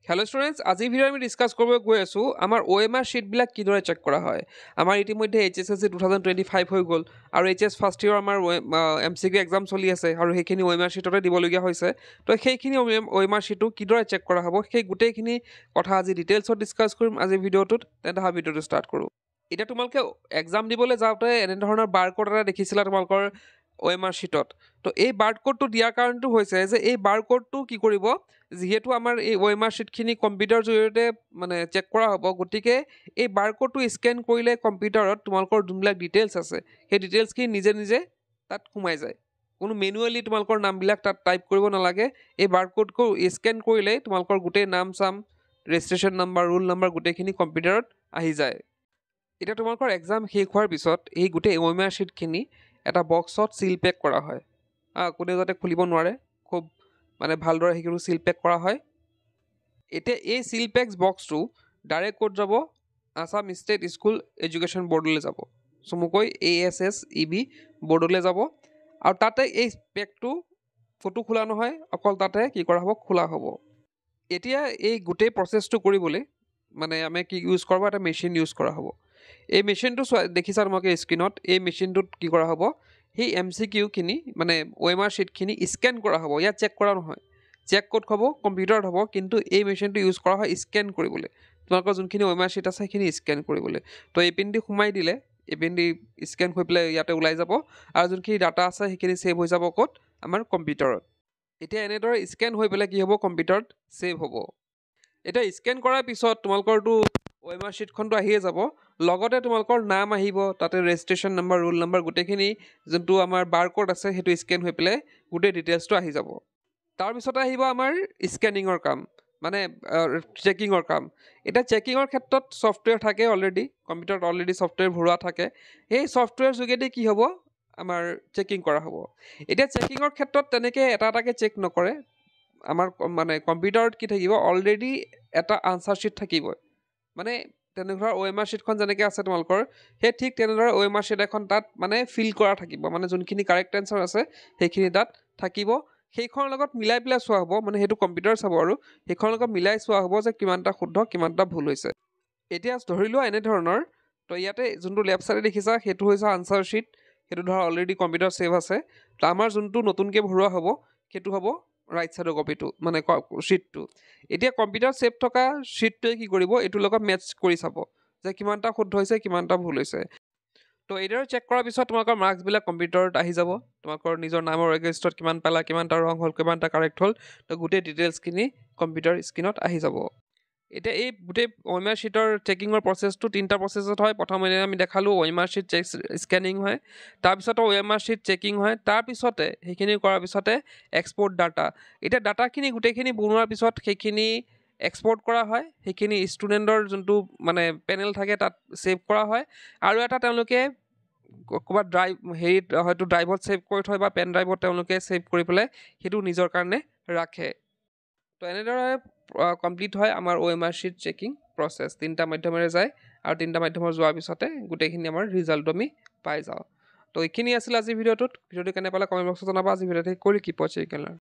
Hello students, আজি video আমি discuss কৰিব গৈ আছো আমাৰ OMR শীট বিলাক কিদৰে চেক কৰা হয় আমাৰ ইতিমধ্যে HSSC 2025 হৈ গল আৰু HS ফাৰ্স্ট ইয়াৰ আমাৰ MCQ এক্সাম চলি আছে আৰু সেইখিনি OMR শীটতে দিবলগীয়া হৈছে তো সেইখিনি OMR শীটটো কিদৰে চেক কৰা হ'ব সেই গোটেইখিনি কথা আজি ডিটেইলছত ডিসকাস কৰিম আজি ভিডিওটোত তেন্তে হা ভিডিওটো ষ্টাৰ্ট কৰো এটা তোমালকে এক্সাম দিবলৈ যাওঁতে এনে ধৰণৰ বাৰকোড এটা দেখিছিলা তোমালকৰ OMR শীটত তো এই বাৰকোডটো দিয়াৰ কাৰণটো হৈছে যে এই বাৰকোডটো কি কৰিব যেহেতু আমাৰ এই OMR শীটখিনি কম্পিউটাৰ জৰিয়তে মানে চেক কৰা হ'ব গতিকে এই বাৰকোডটো স্ক্যান কৰিলে কম্পিউটাৰত তোমালকৰ যোনবিলাক ডিটেইলছ আছে সেই ডিটেইলছখিনি নিজে নিজে তাত সোমাই যায় কোনো মেনুৱেলি তোমালকৰ নামবিলাক তাত টাইপ কৰিব নালাগে এই বাৰকোডটো স্ক্যান কৰিলে তোমালকৰ গোটেই নাম চাম ৰেজিষ্ট্ৰেচন নাম্বাৰ ৰোল নাম্বাৰ গোটেইখিনি কম্পিউটাৰত আহি যায় এটা তোমালকৰ এক্সাম শেষ হোৱাৰ পিছত এই গোটেই OMR শীটখিনি এটা বক্সত সিল পেক কৰা হয় কোনে যাতে খুলিব নোৱাৰে খুব মানে ভালদৰে হেকিটো সিল পেক কৰা হয় এতে এই সিল পেক্স বক্সটো ডাইৰেক্ট কোড যাব আসাম ষ্টেট স্কুল এডুকেশ্যন বৰ্ডলৈ যাব সমুকৈ ASSEB বৰ্ডলৈ যাব আৰু তাতে এই পেকটো ফটো খোলা নহয় অকল তাতে কি কৰা হ'ব খোলা হ'ব এতিয়া এই গোটেই প্ৰসেসটো কৰিবলৈ মানে আমি কি ইউজ কৰিব এটা মেচিন ইউজ কৰা হ'ব এই মেচিনটো দেখিছা তোমাকে স্ক্ৰিনত এই মেচিনটোত কি কৰা হ'ব সেই MCQ খিনি মানে OMR শীটখিনি স্ক্যান কৰা হ'ব ইয়া চেক কৰা নহয় চেক কোড হ'ব কম্পিউটাৰত হ'ব কিন্তু এই মেচিনটো ইউজ কৰা হয় স্ক্যান কৰিবলৈ তোমালোকৰ যোনখিনি OMR শীট আছে সেইখিনি স্ক্যান কৰিবলৈ তো এই পিনটি সোমাই দিলে এই পিনটি স্ক্যান হৈ পেলাই ইয়াতে ওলাই যাব আৰু যোনখিনি ডাটা আছে সেইখিনি সেভ হৈ যাব ক'ত আমাৰ কম্পিউটাৰত এতিয়া এনেদৰে স্ক্যান হৈ পেলাই কি হ'ব কম্পিউটাৰত সেভ হ'ব এটা স্ক্যান কৰাৰ পিছত তোমালোকৰটো OMR শীটখনটো আহিয়ে যাব লগতে তোমালোকৰ নাম আহিব তাতে ৰেজিষ্ট্ৰেচন নাম্বাৰ ৰোল নাম্বাৰ গোটেইখিনি যোনটো আমাৰ বাৰকোড আছে সেইটো স্ক্যান হৈ পেলাই গোটেই ডিটেইলছটো আহি যাব তাৰ পিছত আহিব আমাৰ স্ক্যানিংৰ কাম মানে চেকিংৰ কাম এটা চেকিংৰ ক্ষেত্ৰত সফটওয়্যাৰ থাকে অলৰেডি কম্পিউটাৰত অলৰেডি সফটওয়্যাৰ ভৰোৱা থাকে এই সফটওয়্যাৰ যোগেদি কি হ'ব আমাৰ চেকিং কৰা হ'ব এটা চেকিংৰ ক্ষেত্ৰত তেনেকে এটাকে চেক নকৰে আমাৰ মানে কম্পিউটাৰত কি থাকিব অলৰেডি এটা আনসাৰ শীট থাকিব মানে তেনেধৰ OMR শীটখন যেনেকৈ আছে তোমালকৰ সেই ঠিক তেনেধৰ OMR শীট এখন তাত মানে ফিল কৰা থাকিব মানে যোনখিনি কাৰেক্ট আনসাৰ আছে সেইখিনি তাত থাকিব সেইখনৰ লগত মিলাই পেলাই চোৱা হ'ব মানে হেতু কম্পিউটাৰ চাব আৰু সেইখনৰ লগত মিলাই চোৱা হ'ব যে কিমানটা শুদ্ধ কিমানটা ভুল হৈছে এতিয়া ধৰি লোৱা এনে ধৰণৰ তো ইয়াতে যোনটো লেফট সাইডে দেখিছা হেতু হৈছে আনসাৰ শীট হেতু ধৰ অলৰেডি কম্পিউটাৰ সেভ আছে তো আমাৰ যোনটো নতুনকে ভৰোৱা হ'ব হেতু হ'ব ৰাইট সাইডৰ কপিটো মানে শীটটো এতিয়া কম্পিউটাৰ সেভ থকা শীটটোৱে কি কৰিব এটু লগত মেচ কৰি চাব যে কিমানটা শুদ্ধ হৈছে কিমানটা ভুল হৈছে তো এইদৰে চেক কৰাৰ পিছত তোমাকৰ মাৰ্কস বিলাক কম্পিউটাৰত আহি যাব তোমাকৰ নিজৰ নামৰ ৰেজিষ্টাৰত কিমান পালা কিমানটা ৰং হল কিমানটা কাৰেক্ট হল তো গোটেই ডিটেইলছ খিনি কম্পিউটাৰ স্ক্ৰিনত আহি যাব এটা এই গোটেই OMR শীটৰ চেকিংৰ প্ৰসেসটো তিনটা প্ৰসেসত হয় প্ৰথমে আমি দেখালো OMR শীট স্ক্যানিং হয় তাৰ পিছত OMR শীট চেকিং হয় তাৰ পিছতে সেইখিনি কৰাৰ পিছতে এক্সপোৰ্ট ডাটা এটা ডাটাখিনি গোটেইখিনি বনোৱাৰ পিছত সেইখিনি এক্সপোৰ্ট কৰা হয় সেইখিনি ষ্টুডেন্টৰ যোনটো মানে পেনেল থাকে তাত সেভ কৰা হয় আৰু এটা তেওঁলোকে কোবা ড্ৰাইভ হেৰিত হয়তো ড্ৰাইভত সেভ কৰি থয় বা পেন ড্ৰাইভত তেওঁলোকে সেভ কৰি পেলাই হেতু নিজৰ কাৰণে ৰাখে তো এনেদৰে কমপ্লিট হয় আমাৰ OMR শীট চেকিং প্ৰসেস তিনটা মাধ্যমেৰে যায় আৰু তিনটা মাধ্যমৰ যোৱাৰ পিছতে গোটেইখিনি আমাৰ ৰিজাল্ট আমি পাই যাওঁ তো এইখিনি আছিল আজি ভিডিওটো কেনে পালা কমেন্ট বক্সত জনাবা আজি ভিডিওটো কৰি কি পছে কেলা